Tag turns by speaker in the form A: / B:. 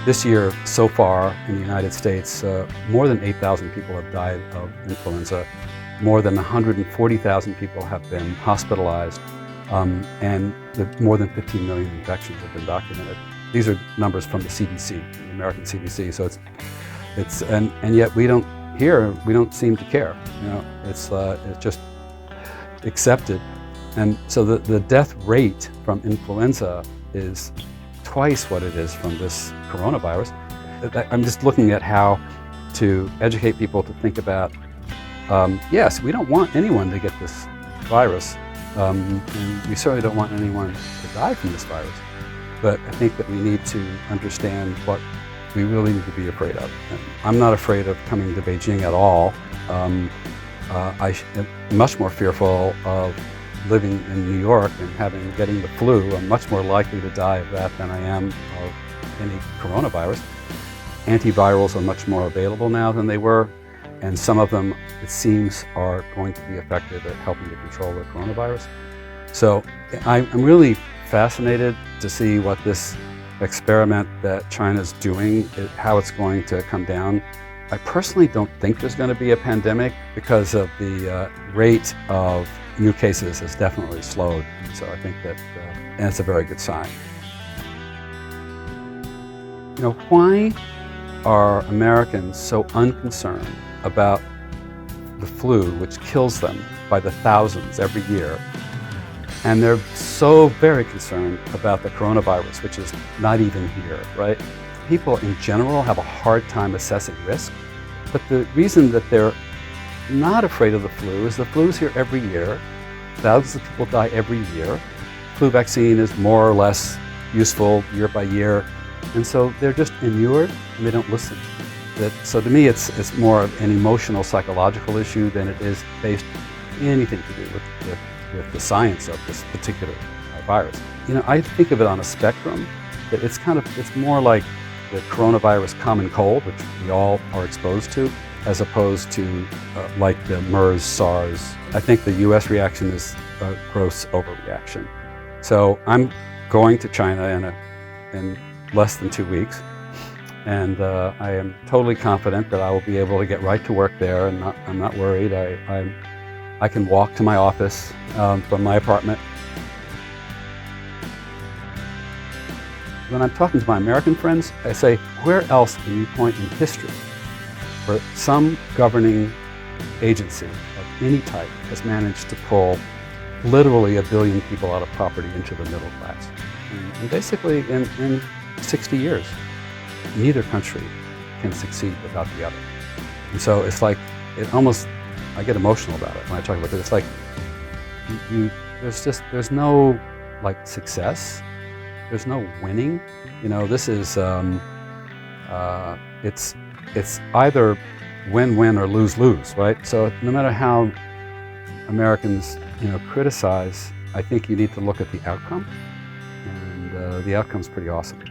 A: This year, so far in the United States, more than 8,000 people have died of influenza. More than 140,000 people have been hospitalized, and more than 15 million infections have been documented. These are numbers from the CDC, the American CDC. So and yet we don't seem to care. You know, it's just accepted. And so the death rate from influenza is twice what it is from this coronavirus. I'm just looking at how to educate people to think about, yes, we don't want anyone to get this virus, and we certainly don't want anyone to die from this virus. But I think that we need to understand what we really need to be afraid of. And I'm not afraid of coming to Beijing at all. I'm much more fearful of living in New York and getting the flu. I'm much more likely to die of that than I am of any coronavirus. Antivirals are much more available now than they were, and some of them, it seems, are going to be effective at helping to control the coronavirus. So I'm really fascinated to see what this experiment that China's doing, how it's going to come down. I personally don't think there's going to be a pandemic because of the rate of new cases has definitely slowed. So I think that, and it's a very good sign. You know, why are Americans so unconcerned about the flu, which kills them by the thousands every year? And they're so very concerned about the coronavirus, which is not even here, right? People in general have a hard time assessing risk, but the reason that they're not afraid of the flu is the flu's here every year. Thousands of people die every year. Flu vaccine is more or less useful year by year, and so they're just inured and they don't listen. So to me, it's more of an emotional, psychological issue than it is based anything to do with the science of this particular virus. You know, I think of it on a spectrum. That it's more like the coronavirus common cold, which we all are exposed to, as opposed to like the MERS, SARS. I think the US reaction is a gross overreaction. So I'm going to China in less than 2 weeks, and I am totally confident that I will be able to get right to work there, and I'm not worried. I can walk to my office from my apartment. When I'm talking to my American friends, I say, where else can you point in history where some governing agency of any type has managed to pull literally 1 billion people out of poverty into the middle class? And basically in 60 years, neither country can succeed without the other. And so it's like, I get emotional about it when I talk about it. It's like, there's no like success. There's no winning. You know, this is, it's either win-win or lose-lose, right? So no matter how Americans, criticize, I think you need to look at the outcome, and the outcome's pretty awesome.